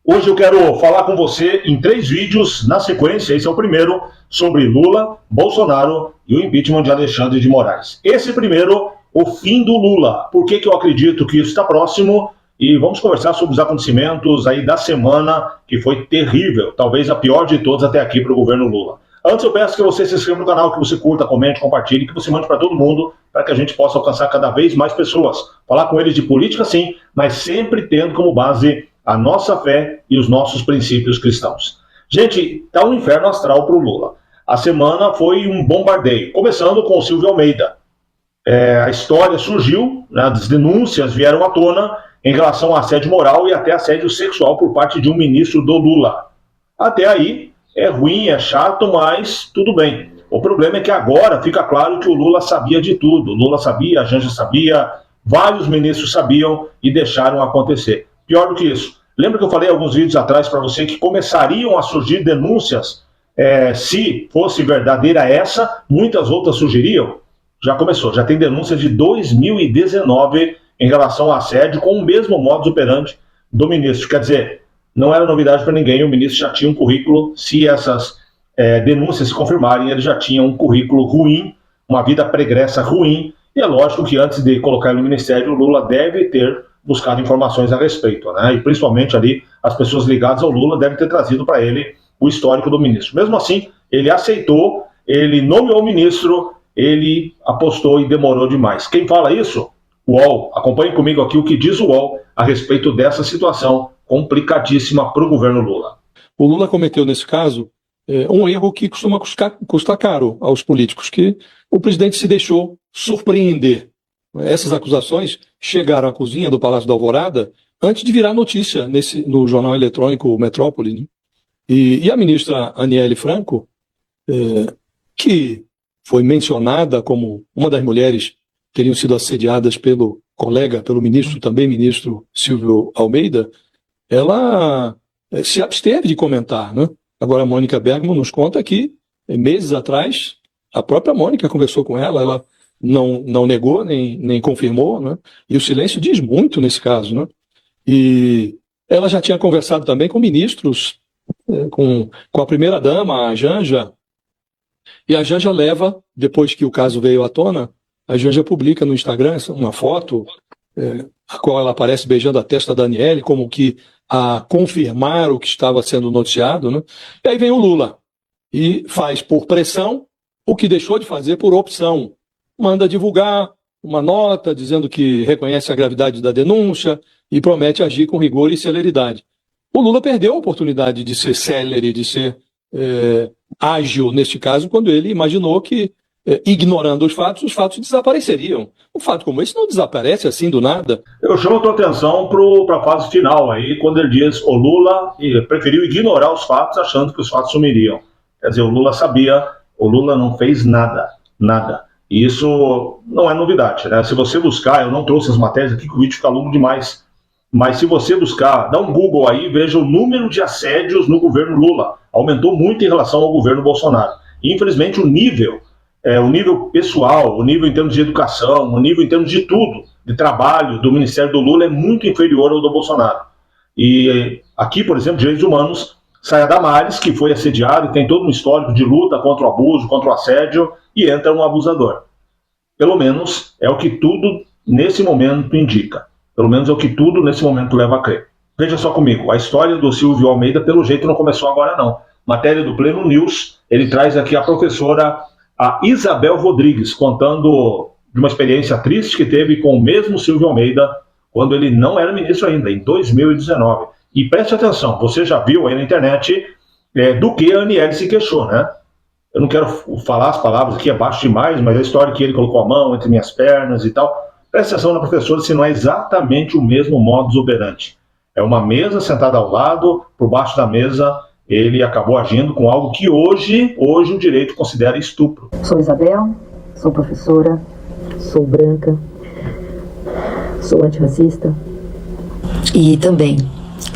Hoje eu quero falar com você em 3 vídeos na sequência. Esse é o primeiro sobre Lula, Bolsonaro e o impeachment de Alexandre de Moraes. Esse primeiro, o fim do Lula. Por que eu acredito que isso está próximo? E vamos conversar sobre os acontecimentos aí da semana, que foi terrível, talvez a pior de todas até aqui para o governo Lula. Antes eu peço que você se inscreva no canal, que você curta, comente, compartilhe, que você mande para todo mundo, para que a gente possa alcançar cada vez mais pessoas. Falar com eles de política sim, mas sempre tendo como base a nossa fé e os nossos princípios cristãos. Gente, tá um inferno astral para o Lula. A semana foi um bombardeio, começando com o Silvio Almeida. A história surgiu, né, as denúncias vieram à tona em relação a assédio moral e até assédio sexual por parte de um ministro do Lula. Até aí, é ruim, é chato, mas tudo bem. O problema é que agora fica claro que o Lula sabia de tudo. O Lula sabia, a Janja sabia, vários ministros sabiam e deixaram acontecer. Pior do que isso, lembra que eu falei alguns vídeos atrás para você que começariam a surgir denúncias, se fosse verdadeira essa, muitas outras surgiriam? Já começou, já tem denúncias de 2019 em relação a assédio com o mesmo modus operandi do ministro. Quer dizer, não era novidade para ninguém, o ministro já tinha um currículo, se essas denúncias se confirmarem, ele já tinha um currículo ruim, uma vida pregressa ruim, e é lógico que antes de colocar ele no ministério, o Lula deve ter buscado informações a respeito, né? E principalmente ali, as pessoas ligadas ao Lula devem ter trazido para ele o histórico do ministro. Mesmo assim, ele aceitou, ele nomeou o ministro, ele apostou e demorou demais. Quem fala isso? O UOL. Acompanhe comigo aqui o que diz o UOL a respeito dessa situação complicadíssima para o governo Lula. O Lula cometeu, nesse caso, um erro que costuma custar caro aos políticos, que o presidente se deixou surpreender. Essas acusações chegaram à cozinha do Palácio da Alvorada antes de virar notícia no jornal eletrônico Metrópole, né? E a ministra Aniele Franco, que foi mencionada como uma das mulheres que teriam sido assediadas pelo colega, pelo ministro, também ministro Silvio Almeida, ela se absteve de comentar, né? Agora a Mônica Bergman nos conta que, meses atrás, a própria Mônica conversou com ela não negou, nem confirmou, né? E o silêncio diz muito nesse caso, né? E ela já tinha conversado também com ministros, com a primeira-dama, a Janja, e a Janja leva, depois que o caso veio à tona, a Janja publica no Instagram uma foto, a qual ela aparece beijando a testa da Aniele, como que a confirmar o que estava sendo noticiado, né? E aí vem o Lula, e faz por pressão o que deixou de fazer por opção. Manda divulgar uma nota dizendo que reconhece a gravidade da denúncia e promete agir com rigor e celeridade. O Lula perdeu a oportunidade de ser célere, de ser ágil neste caso, quando ele imaginou que, ignorando os fatos desapareceriam. Um fato como esse não desaparece assim do nada. Eu chamo a tua atenção para a fase final aí, quando ele diz o Lula preferiu ignorar os fatos, achando que os fatos sumiriam. Quer dizer, o Lula sabia, o Lula não fez nada. E isso não é novidade, né? Se você buscar, eu não trouxe as matérias aqui, que o vídeo fica longo demais, mas se você buscar, dá um Google aí, veja o número de assédios no governo Lula. Aumentou muito em relação ao governo Bolsonaro. E, infelizmente, o nível pessoal, o nível em termos de educação, o nível em termos de tudo, de trabalho do Ministério do Lula é muito inferior ao do Bolsonaro. E aqui, por exemplo, direitos humanos, Saya Damares, que foi assediado e tem todo um histórico de luta contra o abuso, contra o assédio, e entra um abusador. Pelo menos é o que tudo nesse momento indica. Pelo menos é o que tudo nesse momento leva a crer. Veja só comigo, a história do Silvio Almeida, pelo jeito, não começou agora não. Matéria do Pleno News, ele traz aqui a professora a Isabel Rodrigues, contando de uma experiência triste que teve com o mesmo Silvio Almeida, quando ele não era ministro ainda, em 2019. E preste atenção, você já viu aí na internet do que a Aniele se queixou, né? Eu não quero falar as palavras aqui, é baixo demais, mas a história que ele colocou a mão entre minhas pernas e tal. Preste atenção na professora, se não é exatamente o mesmo modus operandi. É uma mesa sentada ao lado, por baixo da mesa, ele acabou agindo com algo que hoje o direito considera estupro. Sou Isabel, sou professora, sou branca, sou antirracista e também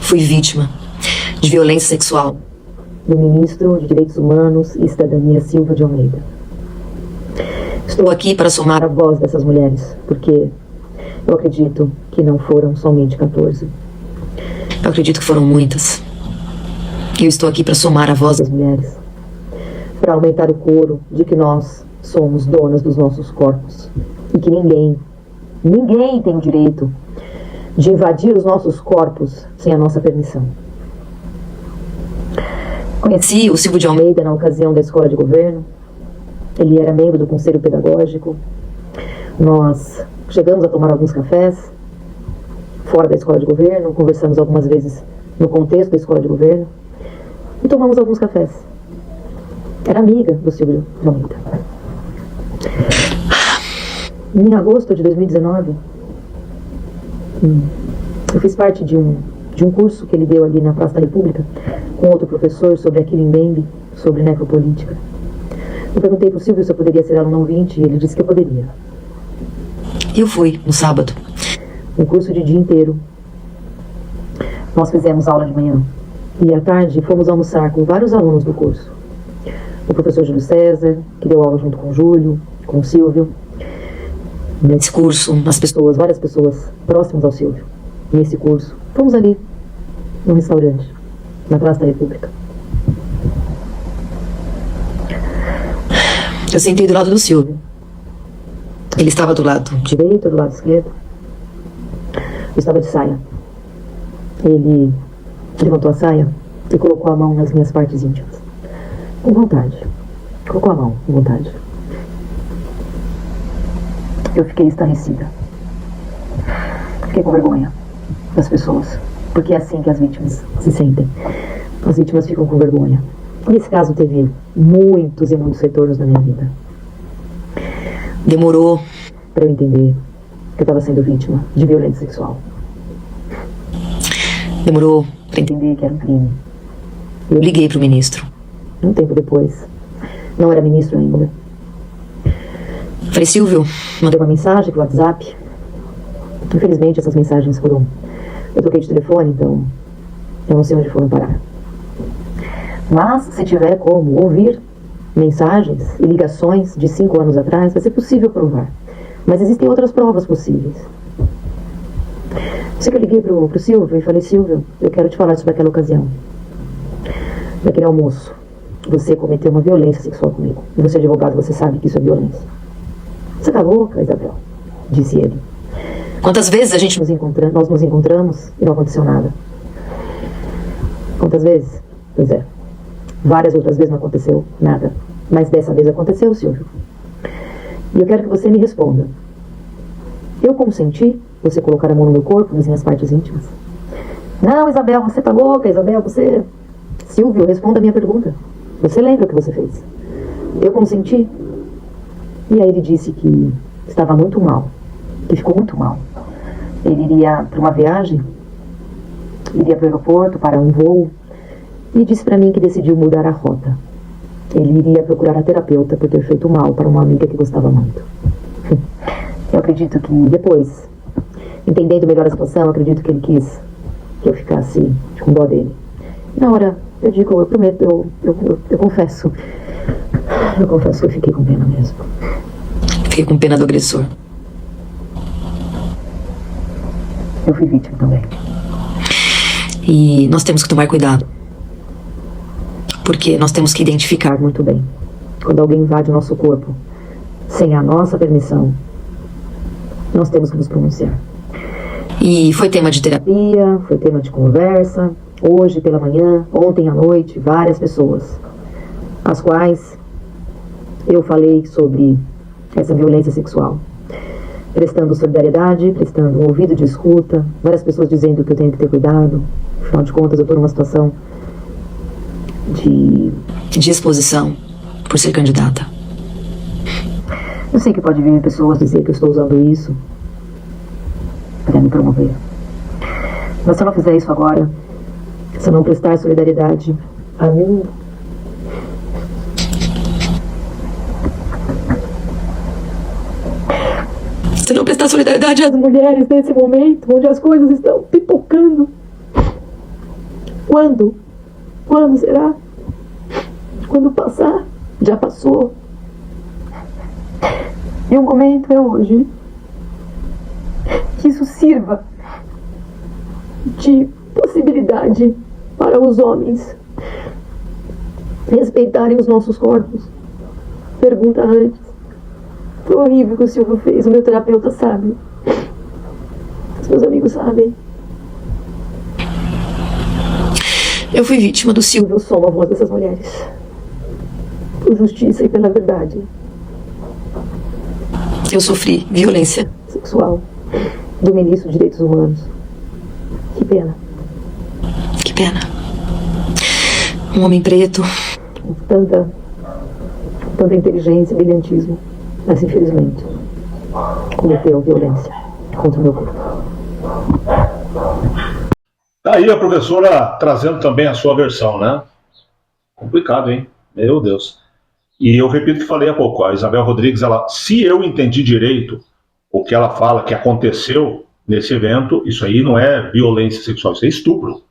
fui vítima de violência sexual do ministro de Direitos Humanos e Cidadania, Silvio de Almeida. Estou aqui para somar a voz dessas mulheres, porque eu acredito que não foram somente 14. Eu acredito que foram muitas. Eu estou aqui para somar a voz das mulheres, para aumentar o coro de que nós somos donas dos nossos corpos e que ninguém tem o direito de invadir os nossos corpos sem a nossa permissão. Conheci o Silvio de Almeida na ocasião da escola de governo. Ele era membro do conselho pedagógico. Nós chegamos a tomar alguns cafés fora da escola de governo, conversamos algumas vezes no contexto da escola de governo e tomamos alguns cafés. Era amiga do Silvio de Almeida. Em agosto de 2019, eu fiz parte de um curso que ele deu ali na Praça da República com outro professor sobre Achille Mbembe, sobre necropolítica. Eu perguntei para o Silvio se eu poderia ser aluno ouvinte e ele disse que eu poderia. Eu fui no sábado. Um curso de dia inteiro. Nós fizemos aula de manhã e à tarde fomos almoçar com vários alunos do curso. O professor Júlio César, que deu aula junto com o Júlio, com o Silvio. Nesse curso, várias pessoas próximas ao Silvio. Nesse curso, fomos ali, num restaurante, na Praça da República. Eu sentei do lado do Silvio. Ele estava do lado direito, do lado esquerdo. Eu estava de saia. Ele levantou a saia e colocou a mão nas minhas partes íntimas. Com vontade. Colocou a mão, com vontade. Eu fiquei estarrecida. Fiquei com vergonha das pessoas. Porque é assim que as vítimas se sentem. As vítimas ficam com vergonha. Nesse caso teve muitos e muitos retornos na minha vida. Demorou para eu entender que eu estava sendo vítima de violência sexual. Demorou para entender que era um crime. Eu liguei para o ministro. Um tempo depois. Não era ministro ainda. Falei, Silvio, mandei uma mensagem pelo WhatsApp. Infelizmente essas mensagens foram... Eu troquei de telefone, então eu não sei onde foram parar. Mas se tiver como ouvir mensagens e ligações de 5 anos atrás, vai ser possível provar. Mas existem outras provas possíveis. Sei que eu liguei pro Silvio e falei, Silvio, eu quero te falar sobre aquela ocasião. Naquele almoço, você cometeu uma violência sexual comigo. E você é advogado, você sabe que isso é violência. Você tá louca, Isabel? Disse ele. Quantas vezes nós nos encontramos e não aconteceu nada? Quantas vezes? Pois é. Várias outras vezes não aconteceu nada. Mas dessa vez aconteceu, Silvio. E eu quero que você me responda. Eu consenti você colocar a mão no meu corpo, nas minhas partes íntimas? Não, Isabel, você tá louca, Isabel, você... Silvio, responda a minha pergunta. Você lembra o que você fez? Eu consenti. E aí ele disse que estava muito mal. Que ficou muito mal. Ele iria para uma viagem, iria para o aeroporto, para um voo, e disse para mim que decidiu mudar a rota. Ele iria procurar a terapeuta por ter feito mal para uma amiga que gostava muito. Eu acredito que depois, entendendo melhor a situação, eu acredito que ele quis que eu ficasse com dó dele. E na hora, eu prometo, eu confesso. Eu confesso que eu fiquei com pena mesmo. Fiquei com pena do agressor. Eu fui vítima também. E nós temos que tomar cuidado. Porque nós temos que identificar muito bem quando alguém invade o nosso corpo sem a nossa permissão. Nós temos que nos pronunciar. E foi tema de terapia, foi tema de conversa. Hoje pela manhã, ontem à noite, várias pessoas às quais eu falei sobre essa violência sexual, prestando solidariedade, prestando um ouvido de escuta, várias pessoas dizendo que eu tenho que ter cuidado. Afinal de contas, eu estou numa situação de exposição por ser candidata. Eu sei que pode vir pessoas dizer que eu estou usando isso para me promover. Mas se eu não fizer isso agora, se eu não prestar solidariedade a mim, se eu não prestar solidariedade às mulheres nesse momento onde as coisas estão pipocando, quando? Quando será? Quando passar? Já passou. E o momento é hoje. Que isso sirva de possibilidade para os homens respeitarem os nossos corpos. Pergunta antes. Foi horrível o que o Silvio fez. O meu terapeuta sabe. Os meus amigos sabem. Eu fui vítima do Silvio. Eu sou uma voz dessas mulheres. Por justiça e pela verdade. Eu sofri violência sexual do ministro de Direitos Humanos. Que pena. Que pena. Um homem preto. Com tanta inteligência e brilhantismo. Mas, infelizmente, cometeu violência contra o meu corpo. Tá aí a professora trazendo também a sua versão, né? Complicado, hein? Meu Deus. E eu repito o que falei há pouco. A Isabel Rodrigues, se eu entendi direito o que ela fala que aconteceu nesse evento, isso aí não é violência sexual, isso é estupro.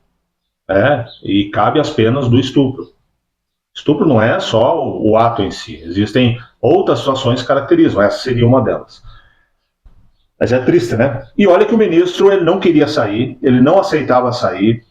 E cabe as penas do estupro. Estupro não é só o ato em si. Existem outras situações que caracterizam. Essa seria uma delas. Mas é triste, né? E olha que o ministro ele não queria sair, ele não aceitava sair.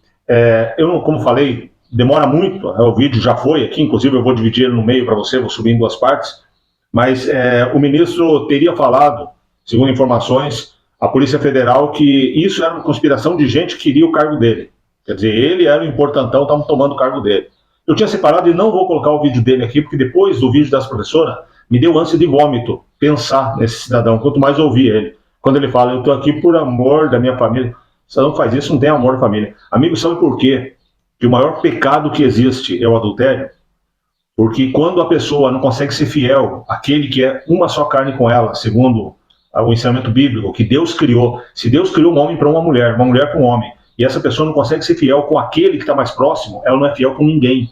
Como falei, demora muito. O vídeo já foi aqui, inclusive eu vou dividir ele no meio para você, vou subir em duas partes. Mas o ministro teria falado, segundo informações, à Polícia Federal, que isso era uma conspiração de gente que queria o cargo dele. Quer dizer, ele era o importantão, estavam tomando o cargo dele. Eu tinha separado e não vou colocar o vídeo dele aqui, porque depois do vídeo das professoras, me deu ânsia de vômito pensar nesse cidadão, quanto mais ouvir ele. Quando ele fala, eu estou aqui por amor da minha família. O cidadão que faz isso não tem amor da família. Amigo, sabe por quê? Que o maior pecado que existe é o adultério? Porque quando a pessoa não consegue ser fiel àquele que é uma só carne com ela, segundo o ensinamento bíblico, que Deus criou. Se Deus criou um homem para uma mulher para um homem, e essa pessoa não consegue ser fiel com aquele que está mais próximo, ela não é fiel com ninguém.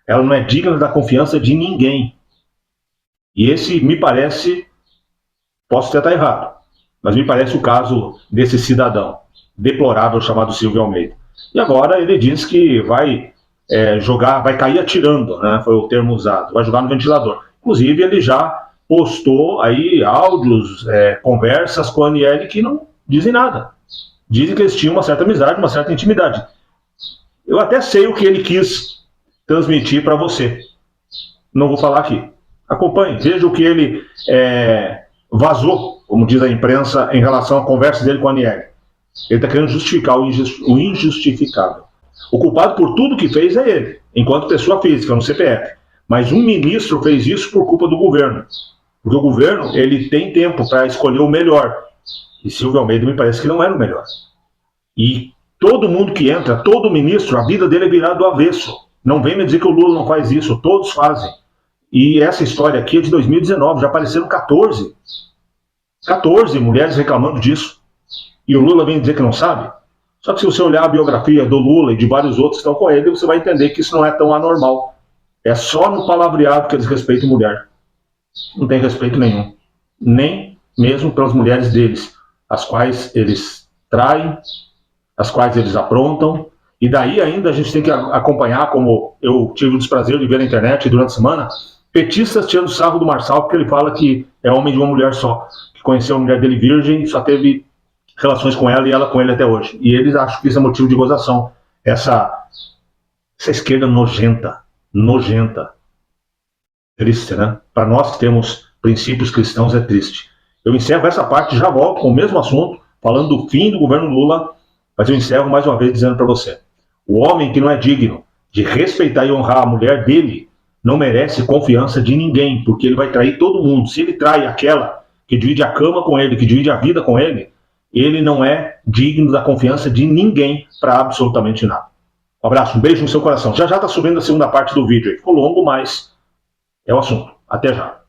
Ela não é digna da confiança de ninguém. E esse me parece, posso até estar errado, mas me parece o caso desse cidadão deplorável chamado Silvio Almeida. E agora ele diz que vai jogar, vai cair atirando, né? Foi o termo usado, vai jogar no ventilador. Inclusive ele já postou aí áudios, conversas com a Aniele que não dizem nada. Dizem que eles tinham uma certa amizade, uma certa intimidade. Eu até sei o que ele quis transmitir para você. Não vou falar aqui. Acompanhe, veja o que ele vazou, como diz a imprensa, em relação à conversa dele com a Aniele. Ele está querendo justificar o injustificável. O culpado por tudo que fez é ele, enquanto pessoa física, no CPF. Mas um ministro fez isso por culpa do governo. Porque o governo ele tem tempo para escolher o melhor. E Silvio Almeida me parece que não era o melhor. E todo mundo que entra, todo ministro, a vida dele é virada do avesso. Não vem me dizer que o Lula não faz isso, todos fazem. E essa história aqui é de 2019, já apareceram 14 mulheres reclamando disso. E o Lula vem dizer que não sabe? Só que se você olhar a biografia do Lula e de vários outros que estão com ele, você vai entender que isso não é tão anormal. É só no palavreado que eles respeitam mulher. Não tem respeito nenhum. Nem mesmo pelas mulheres deles, as quais eles traem, as quais eles aprontam. E daí ainda a gente tem que acompanhar, como eu tive o desprazer de ver na internet durante a semana, petistas tirando sarro do Marçal, porque ele fala que é homem de uma mulher só, que conheceu a mulher dele virgem e só teve relações com ela e ela com ele até hoje. E eles acham que isso é motivo de gozação. Essa esquerda nojenta. Triste, né? Para nós que temos princípios cristãos é triste. Eu encerro essa parte, já volto com o mesmo assunto, falando do fim do governo Lula, mas eu encerro mais uma vez dizendo para você, o homem que não é digno de respeitar e honrar a mulher dele não merece confiança de ninguém, porque ele vai trair todo mundo. Se ele trai aquela que divide a cama com ele, que divide a vida com ele, ele não é digno da confiança de ninguém para absolutamente nada. Um abraço, um beijo no seu coração. Já está subindo a segunda parte do vídeo aí. Ficou longo, mas é o assunto. Até já.